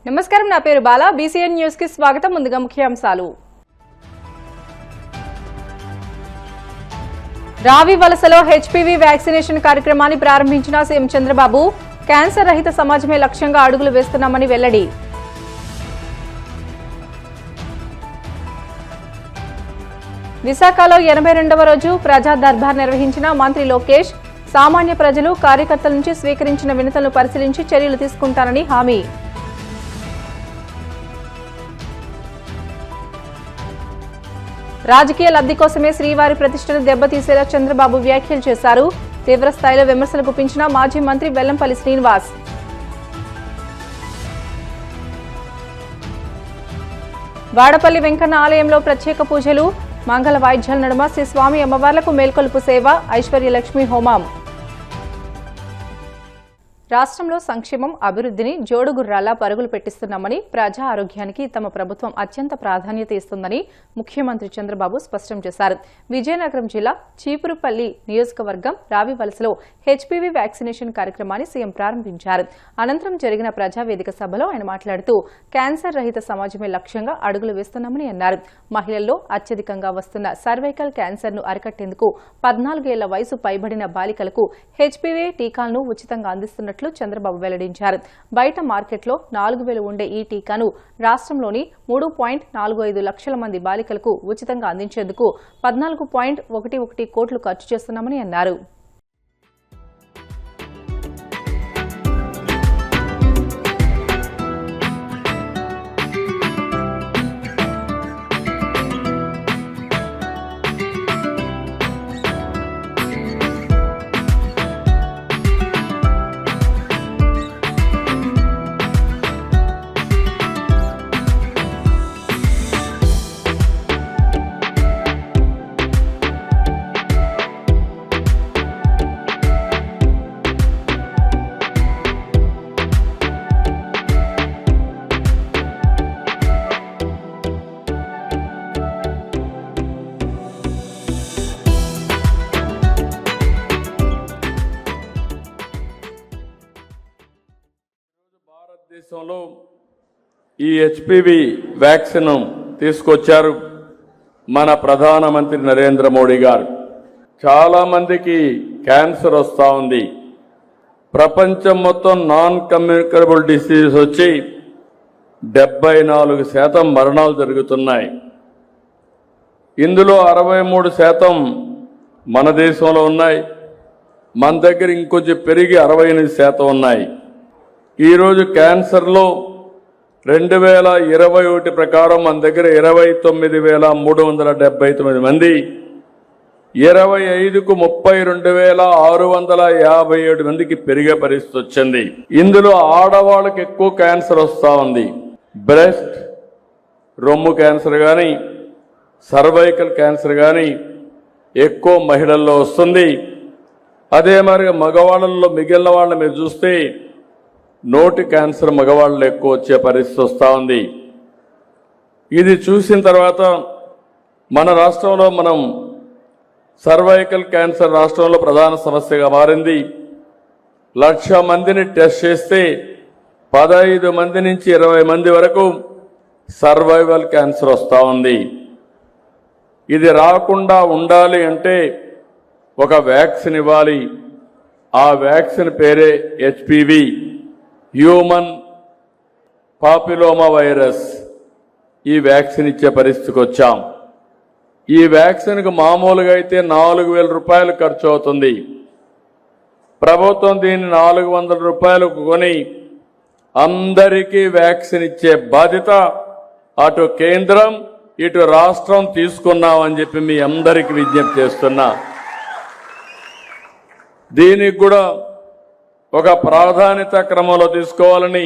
నమస్కారం, నా పేరు బాలా. బీసీఎన్ న్యూస్ కి స్వాగతం. ముందుగా ముఖ్యాంశాలు. రావి వలసలో హెచ్పీవీ వ్యాక్సినేషన్ కార్యక్రమాన్ని ప్రారంభించిన సీఎం చంద్రబాబు. క్యాన్సర్ రహిత సమాజమే లక్ష్యంగా అడుగులు వేస్తున్నామని వెల్లడి. విశాఖలో 82వ రోజు ప్రజా దర్బార్ నిర్వహించిన మంత్రి లోకేష్. సామాన్య ప్రజలు, కార్యకర్తల నుంచి స్వీకరించిన వినతులను పరిశీలించి చర్యలు తీసుకుంటారని హామీ. రాజకీయ లబ్ధి కోసమే శ్రీవారి ప్రతిష్టను దెబ్బతీసేలా చంద్రబాబు వ్యాఖ్యలు చేశారు. తీవ్రస్థాయిలో విమర్శలు గుప్పించిన మాజీ మంత్రి వెల్లంపల్లి శ్రీనివాస్. వాడపల్లి వెంకన్న ఆలయంలో ప్రత్యేక పూజలు, మంగళ వాయిద్యాల నడుమ శ్రీ స్వామి అమ్మవార్లకు మేల్కొలుపు సేవ, ఐశ్వర్యలక్ష్మి హోమం. రాష్ట్రంలో సంక్షేమం, అభివృద్ధిని జోడుగుర్రాలా పరుగులు పెట్టిస్తున్నామని, ప్రజా ఆరోగ్యానికి తమ ప్రభుత్వం అత్యంత ప్రాధాన్యత ఇస్తుందని ముఖ్యమంత్రి చంద్రబాబు స్పష్టం చేశారు. విజయనగరం జిల్లా చీపురుపల్లి నియోజకవర్గం రావివలసలో హెచ్పీవీ వ్యాక్సినేషన్ కార్యక్రమాన్ని సీఎం ప్రారంభించారు. అనంతరం జరిగిన ప్రజావేదిక సభలో ఆయన మాట్లాడుతూ క్యాన్సర్ రహిత సమాజమే లక్ష్యంగా అడుగులు వేస్తున్నామని అన్నారు. మహిళల్లో అత్యధికంగా వస్తున్న సర్వైకల్ క్యాన్సర్ను అరికట్టేందుకు 14 ఏళ్ల వయసు పైబడిన బాలికలకు హెచ్పీవీ టీకాలను ఉచితంగా అందిస్తున్నట్లు చంద్రబాబు వెల్లడించారు. బయట మార్కెట్లో 4,000 ఉండే ఈ టీకాను రాష్ట్రంలోని 3.45 లక్షల మంది బాలికలకు ఉచితంగా అందించేందుకు 14.11 కోట్లు ఖర్చు చేస్తున్నామని అన్నారు. భారతదేశంలో ఈ హెచ్పీవీ వ్యాక్సిన్ తీసుకొచ్చారు మన ప్రధానమంత్రి నరేంద్ర మోడీ గారు. చాలా మందికి క్యాన్సర్ వస్తూ ఉంది. ప్రపంచం మొత్తం నాన్ కమ్యూనికబుల్ డిసీజెస్ వచ్చి 74% మరణాలు జరుగుతున్నాయి. ఇందులో 63% మన దేశంలో ఉన్నాయి. మన దగ్గర ఇంకొంచెం పెరిగి 68% ఉన్నాయి. ఈరోజు క్యాన్సర్లో 2021 ప్రకారం మన దగ్గర 29,379 మంది, 25కు 32,657 మందికి పెరిగే పరిస్థితి వచ్చింది. ఇందులో ఆడవాళ్ళకి ఎక్కువ క్యాన్సర్ వస్తూ ఉంది. బ్రెస్ట్, రొమ్ము క్యాన్సర్ కానీ, సర్వైకల్ క్యాన్సర్ కానీ ఎక్కువ మహిళల్లో వస్తుంది. అదే మరి మగవాళ్ళల్లో మిగిలిన వాళ్ళని మీరు చూస్తే నోటి క్యాన్సర్ మగవాళ్ళు ఎక్కువ వచ్చే పరిస్థితి వస్తూ ఉంది. ఇది చూసిన తర్వాత మన రాష్ట్రంలో మనం సర్వైకల్ క్యాన్సర్ రాష్ట్రంలో ప్రధాన సమస్యగా మారింది. 1,00,000 మందిని టెస్ట్ చేస్తే 15 మంది నుంచి 20 మంది వరకు సర్వైవల్ క్యాన్సర్ వస్తూ ఉంది. ఇది రాకుండా ఉండాలి అంటే ఒక వ్యాక్సిన్ ఇవ్వాలి. ఆ వ్యాక్సిన్ పేరే హెచ్పీవీ, హ్యూమన్ పాపిలోమా వైరస్. ఈ వ్యాక్సిన్ ఇచ్చే పరిస్థితికి వచ్చాం. ఈ వ్యాక్సిన్కు మామూలుగా అయితే 4,000 రూపాయలు ఖర్చు అవుతుంది. ప్రభుత్వం దీన్ని 400 రూపాయలకు కొని అందరికీ వ్యాక్సిన్ ఇచ్చే బాధ్యత అటు కేంద్రం ఇటు రాష్ట్రం తీసుకున్నామని చెప్పి మీ అందరికీ విజ్ఞప్తి చేస్తున్నా. దీనికి కూడా ఒక ప్రాధాన్యత క్రమంలో తీసుకోవాలని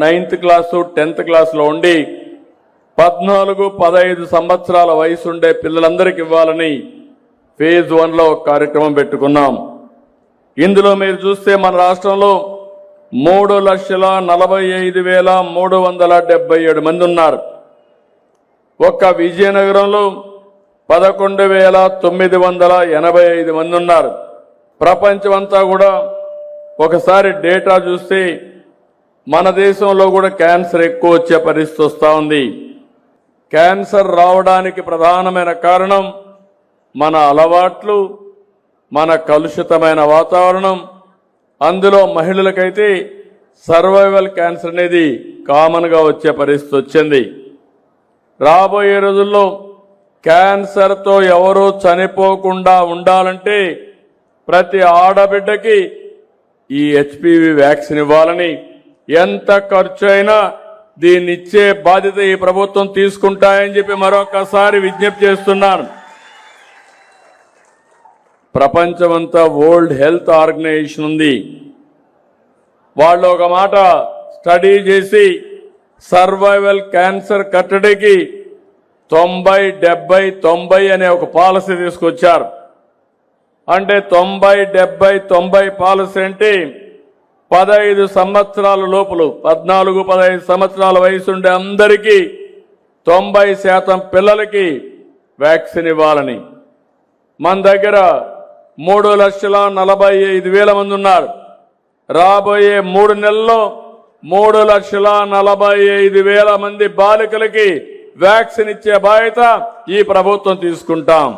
9th క్లాసు 10th క్లాసులో ఉండి 14-15 సంవత్సరాల వయసు ఉండే పిల్లలందరికీ ఇవ్వాలని ఫేజ్ 1లో ఒక కార్యక్రమం పెట్టుకున్నాం. ఇందులో మీరు చూస్తే మన రాష్ట్రంలో 3,45,377 మంది ఉన్నారు. ఒక్క విజయనగరంలో 11,985 మంది ఉన్నారు. ప్రపంచమంతా కూడా ఒకసారి డేటా చూస్తే మన దేశంలో కూడా క్యాన్సర్ ఎక్కువ వచ్చే పరిస్థితి వస్తూ ఉంది. క్యాన్సర్ రావడానికి ప్రధానమైన కారణం మన అలవాట్లు, మన కలుషితమైన వాతావరణం. అందులో మహిళలకైతే సర్వైవల్ క్యాన్సర్ అనేది కామన్గా వచ్చే పరిస్థితి వచ్చింది. రాబోయే రోజుల్లో క్యాన్సర్తో ఎవరూ చనిపోకుండా ఉండాలంటే ప్రతి ఆడబిడ్డకి ఈ హెచ్పివి వ్యాక్సిన్ ఇవ్వాలని, ఎంత ఖర్చు అయినా దీన్ని ఇచ్చే బాధ్యత ఈ ప్రభుత్వం తీసుకుంటాయని చెప్పి మరొకసారి విజ్ఞప్తి చేస్తున్నాను. ప్రపంచమంతా వరల్డ్ హెల్త్ ఆర్గనైజేషన్ ఉంది. వాళ్ళు ఒక మాట స్టడీ చేసి సర్వైవల్ క్యాన్సర్ కట్టడికి 90-70-90 అనే ఒక పాలసీ తీసుకొచ్చారు. అంటే 90-70-90 పాలసీ అంటే 15 సంవత్సరాల లోపులు 14-15 సంవత్సరాల వయసు ఉండే అందరికీ 90% పిల్లలకి వ్యాక్సిన్ ఇవ్వాలని. మన దగ్గర 3,45,000 మంది ఉన్నారు. రాబోయే 3 నెలల్లో 3,45,000 మంది బాలికలకి వ్యాక్సిన్ ఇచ్చే బాధ్యత ఈ ప్రభుత్వం తీసుకుంటాం.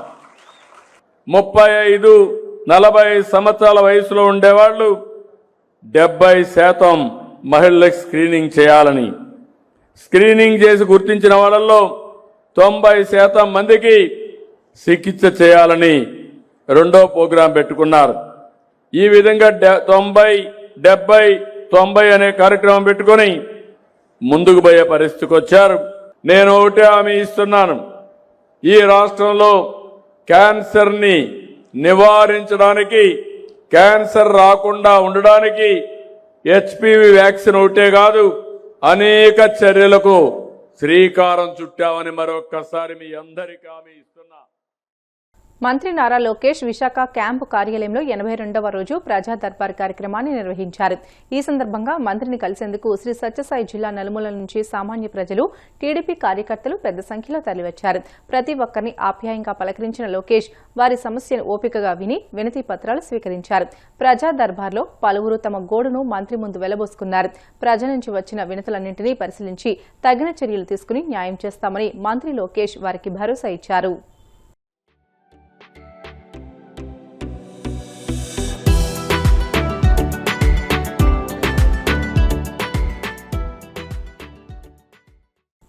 35-40 సంవత్సరాల వయసులో ఉండేవాళ్ళు 70% మహిళలకు స్క్రీనింగ్ చేయాలని, స్క్రీనింగ్ చేసి గుర్తించిన వాళ్ళల్లో 90% మందికి చికిత్స చేయాలని రెండో ప్రోగ్రాం పెట్టుకున్నారు. ఈ విధంగా 90-70-90 అనే కార్యక్రమం పెట్టుకొని ముందుకు పోయే పరిస్థితికి వచ్చారు. నేను ఒకటే హామీ ఇస్తున్నాను, ఈ రాష్ట్రంలో క్యాన్సర్ని నివారించడానికి, క్యాన్సర్ రాకుండా ఉండడానికి హెచ్పివి వ్యాక్సిన్ ఒకటే కాదు, అనేక చర్యలకు శ్రీకారం చుట్టామని మరొక్కసారి మీ అందరికీ హామీ ఇస్తున్నా. మంత్రి నారా లోకేష్ విశాఖ క్యాంపు కార్యాలయంలో 82వ రోజు ప్రజా దర్బార్ కార్యక్రమాన్ని నిర్వహించారు. ఈ సందర్భంగా మంత్రిని కలిసేందుకు శ్రీ సత్యసాయి జిల్లా నలుమూలల నుంచి సామాన్య ప్రజలు, టీడీపీ కార్యకర్తలు పెద్ద సంఖ్యలో తరలివచ్చారు. ప్రతి ఒక్కరిని ఆప్యాయంగా పలకరించిన లోకేష్ వారి సమస్యను ఓపికగా విని వినతి పత్రాలు స్వీకరించారు. ప్రజా దర్బార్లో పలువురు తమ గోడును మంత్రి ముందు వెళ్లబోసుకున్నారు. ప్రజల నుంచి వచ్చిన వినతులన్నింటినీ పరిశీలించి తగిన చర్యలు తీసుకుని న్యాయం చేస్తామని మంత్రి లోకేష్ వారికి భరోసా ఇచ్చారు.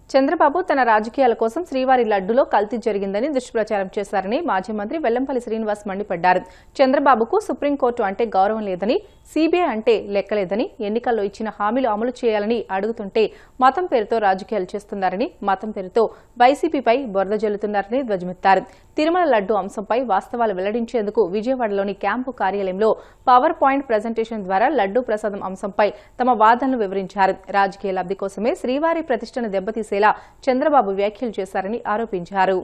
చంద్రబాబు తన రాజకీయాల కోసం శ్రీవారి లడ్డులో కల్తీ జరిగిందని దుష్ప్రచారం చేశారని మాజీ మంత్రి వెల్లంపల్లి శ్రీనివాస్ మండిపడ్డారు. చంద్రబాబుకు సుప్రీంకోర్టు అంటే గౌరవం లేదని, సీబీఐ అంటే లెక్కలేదని, ఎన్నికల్లో ఇచ్చిన హామీలు అమలు చేయాలని అడుగుతుంటే మతం పేరుతో రాజకీయాలు చేస్తున్నారని, మతం పేరుతో వైసీపీపై బురద జల్లుతున్నారని ధ్వజమెత్తారు. తిరుమల లడ్డు అంశంపై వాస్తవాలు వెల్లడించేందుకు విజయవాడలోని క్యాంపు కార్యాలయంలో పవర్ పాయింట్ ప్రజెంటేషన్ ద్వారా లడ్డు ప్రసాదం అంశంపై తమ వాదనలు వివరించారు. రాజకీయ లబ్ధి కోసమే శ్రీవారి ప్రతిష్టను దెబ్బతీసేలా చంద్రబాబు వ్యాఖ్యలు చేశారని ఆరోపించారు.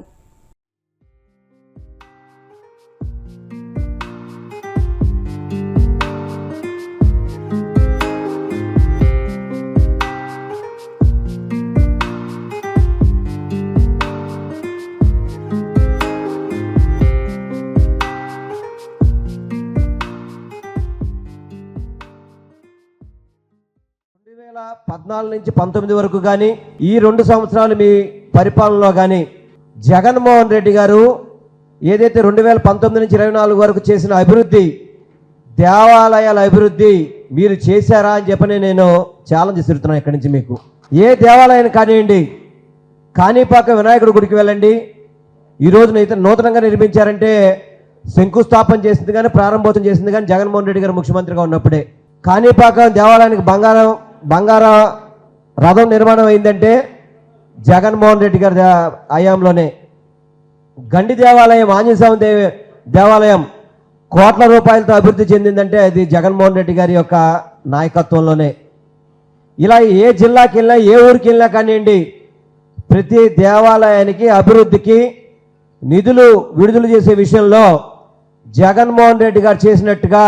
నుంచి 19 వరకు కానీ ఈ 2 సంవత్సరాలు మీ పరిపాలనలో కానీ జగన్మోహన్ రెడ్డి గారు ఏదైతే 2019 నుంచి 24 వరకు చేసిన అభివృద్ధి, దేవాలయాల అభివృద్ధి మీరు చేశారా అని చెప్పని నేను ఛాలెంజ్ ఇస్తున్నాను. ఇక్కడి నుంచి మీకు ఏ దేవాలయాన్ని కానివ్వండి, కాణిపాక వినాయకుడి గుడికి వెళ్ళండి. ఈరోజు నూతనంగా నిర్మించారంటే శంకుస్థాపన చేసింది కానీ ప్రారంభోత్సవం చేసింది కానీ జగన్మోహన్ రెడ్డి గారు ముఖ్యమంత్రిగా ఉన్నప్పుడే. కాణిపాక దేవాలయానికి బంగార రథం నిర్మాణం అయిందంటే జగన్మోహన్ రెడ్డి గారి హయాంలోనే. గండి దేవాలయం, ఆంజనేయస్వామి దేవాలయం కోట్ల రూపాయలతో అభివృద్ధి చెందిందంటే అది జగన్మోహన్ రెడ్డి గారి యొక్క నాయకత్వంలోనే. ఇలా ఏ జిల్లాకి వెళ్ళినా, ఏ ఊరికి వెళ్ళినా కానివ్వండి, ప్రతి దేవాలయానికి అభివృద్ధికి నిధులు విడుదల చేసే విషయంలో జగన్మోహన్ రెడ్డి గారు చేసినట్టుగా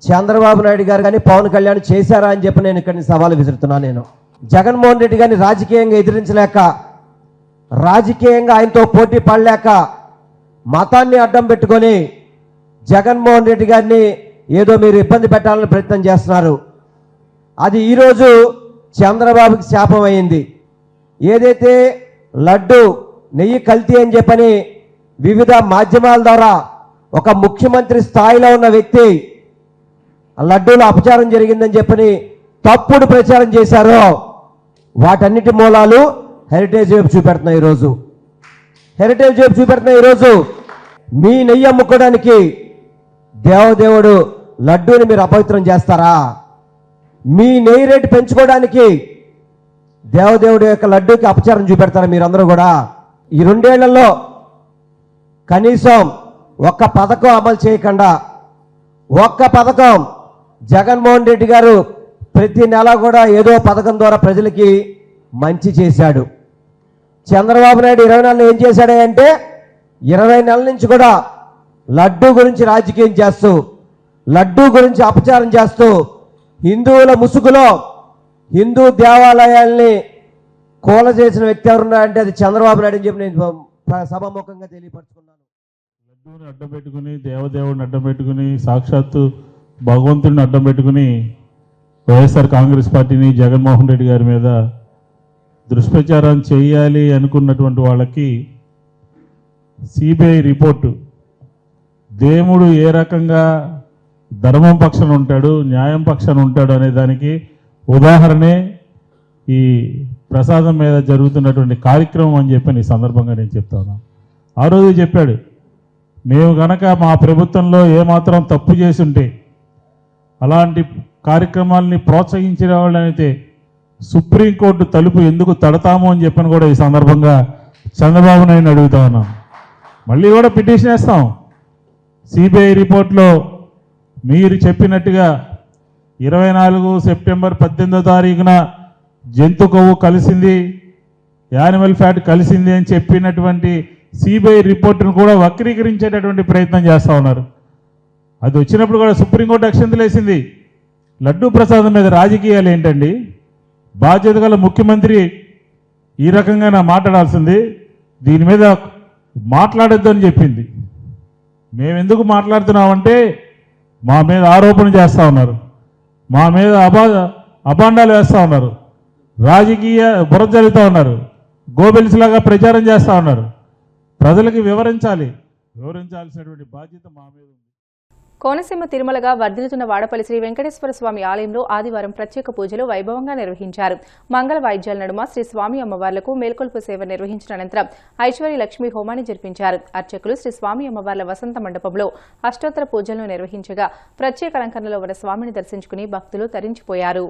చంద్రబాబు నాయుడు గారు కానీ పవన్ కళ్యాణ్ చేశారా అని చెప్పి నేను ఇక్కడి సవాలు విసురుతున్నాను. నేను జగన్మోహన్ రెడ్డి గారిని రాజకీయంగా ఎదిరించలేక, రాజకీయంగా ఆయనతో పోటీ పడలేక, మతాన్ని అడ్డం పెట్టుకొని జగన్మోహన్ రెడ్డి గారిని ఏదో మీరు ఇబ్బంది పెట్టాలని ప్రయత్నం చేస్తున్నారు. అది ఈరోజు చంద్రబాబుకి శాపం అయింది. ఏదైతే లడ్డు నెయ్యి కల్తీ అని చెప్పని వివిధ మాధ్యమాల ద్వారా ఒక ముఖ్యమంత్రి స్థాయిలో ఉన్న వ్యక్తి లడ్డూలో అపచారం జరిగిందని చెప్పని తప్పుడు ప్రచారం చేశారో వాటన్నిటి మూలాలు హెరిటేజ్ వైపు చూపెడుతున్నాయి. ఈరోజు హెరిటేజ్ వైపు చూపెడుతున్నాయి. ఈరోజు మీ నెయ్యి అమ్ముకోవడానికి దేవదేవుడు లడ్డూని మీరు అపవిత్రం చేస్తారా? మీ నెయ్యి రేటు పెంచుకోవడానికి దేవదేవుడు యొక్క లడ్డూకి అపచారం చూపెడతారా మీరందరూ కూడా? ఈ 2 ఏళ్లలో కనీసం ఒక్క పథకం అమలు చేయకుండా, ఒక్క పథకం జగన్మోహన్ రెడ్డి గారు ప్రతి నెల కూడా ఏదో పథకం ద్వారా ప్రజలకి మంచి చేశాడు. చంద్రబాబు నాయుడు 20 నెలలు ఏం చేశాడంటే 20 నెలల నుంచి కూడా లడ్డూ గురించి రాజకీయం చేస్తూ, లడ్డూ గురించి అపచారం చేస్తూ, హిందువుల ముసుగులో హిందూ దేవాలయాల్ని కూల చేసిన వ్యక్తి ఎవరున్నారంటే అది చంద్రబాబు నాయుడు అని చెప్పి నేను సభాముఖంగా తెలియపరుచుకున్నాను. లడ్డూని అడ్డం పెట్టుకుని, దేవదేవుడిని అడ్డం పెట్టుకుని, సాక్షాత్తు భగవంతుడిని అడ్డం పెట్టుకుని వైఎస్ఆర్ కాంగ్రెస్ పార్టీని, జగన్మోహన్ రెడ్డి గారి మీద దుష్ప్రచారం చేయాలి అనుకున్నటువంటి వాళ్ళకి సిబిఐ రిపోర్టు దేవుడు ఏ రకంగా ధర్మం పక్షాన ఉంటాడు, న్యాయం పక్షాన ఉంటాడు అనే దానికి ఉదాహరణే ఈ ప్రసాదం మీద జరుగుతున్నటువంటి కార్యక్రమం అని చెప్పి ఈ సందర్భంగా నేను చెప్తా ఉన్నాను. ఆ రోజు చెప్పాడు, మేము గనక మా ప్రభుత్వంలో ఏమాత్రం తప్పు చేసి ఉంటే, అలాంటి కార్యక్రమాలని ప్రోత్సహించిన వాళ్ళనైతే సుప్రీంకోర్టు తలుపు ఎందుకు తడతాము అని చెప్పని కూడా ఈ సందర్భంగా చంద్రబాబు నాయుడు అడుగుతా ఉన్నాం. మళ్ళీ కూడా పిటిషన్ వేస్తాం. సిబిఐ రిపోర్ట్లో మీరు చెప్పినట్టుగా 24 సెప్టెంబర్ 18వ తారీఖున జంతు కొవ్వు కలిసింది, యానిమల్ ఫ్యాట్ కలిసింది అని చెప్పినటువంటి సిబిఐ రిపోర్టును కూడా వక్రీకరించేటటువంటి ప్రయత్నం చేస్తూ ఉన్నారు. అది వచ్చినప్పుడు కూడా సుప్రీంకోర్టు అక్షంతలు వేసింది. లడ్డూ ప్రసాదం మీద రాజకీయాలు ఏంటండి? బాధ్యత గల ముఖ్యమంత్రి ఈ రకంగా మాట్లాడాల్సింది, దీని మీద మాట్లాడొద్దు అని చెప్పింది. మేమెందుకు మాట్లాడుతున్నామంటే మా మీద ఆరోపణ చేస్తూ ఉన్నారు, మా మీద అభాండాలు వేస్తూ ఉన్నారు, రాజకీయ బురద జరుగుతూ ఉన్నారు, గోబెల్స్లాగా ప్రచారం చేస్తూ ఉన్నారు. ప్రజలకి వివరించాల్సినటువంటి బాధ్యత మా మీద ఉంది. కోనసీమ తిరుమలగా వర్ధిల్లుతున్న వాడపల్లి శ్రీ వెంకటేశ్వర స్వామి ఆలయంలో ఆదివారం ప్రత్యేక పూజలు వైభవంగా నిర్వహించారు. మంగళ వాయిద్యాల నడుమ శ్రీ స్వామి అమ్మవార్లకు మేల్కొల్పు సేవ నిర్వహించిన అనంతరం ఐశ్వర్య లక్ష్మీ హోమాన్ని జరిపించారు. అర్చకులు శ్రీ స్వామి అమ్మవార్ల వసంత మండపంలో అష్టోత్తర పూజలను నిర్వహించగా ప్రత్యేక అలంకరణలో ఉన్న స్వామిని దర్శించుకుని భక్తులు తరించిపోయారు.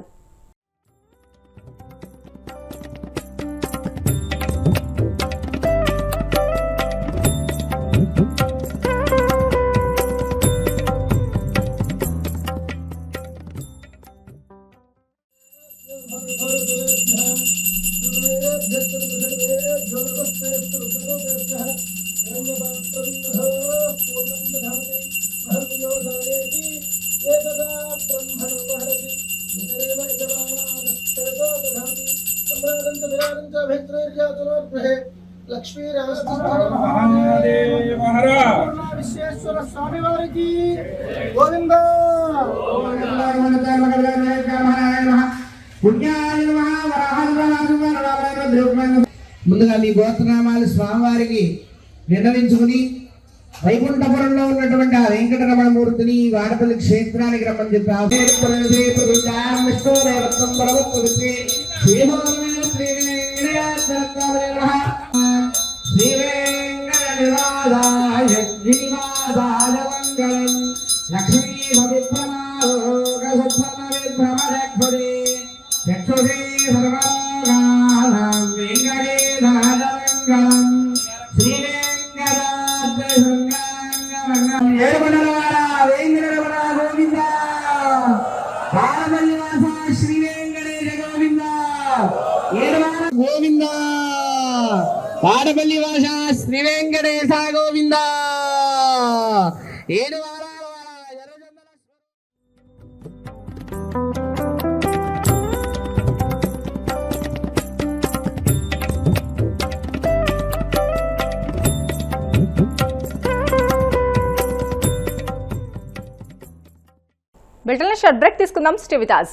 విశ్వేశ్వర స్వామి వారికి గోవింద. ముందుగా మీ గోత్రనామాలు స్వామివారికి నిర్ణయించుకుని వైకుంఠపురంలో ఉన్నటువంటి ఆ వెంకటరమణమూర్తిని వాడపల్లి క్షేత్రానికి రమ్మని చెప్పి గోవింద. వాడపల్లి భాష శ్రీ వెంకటేశ గోవింద. 7 వారాల బిల్టన్లో షార్ట్ బ్రేక్ తీసుకుందాం. Stay with us.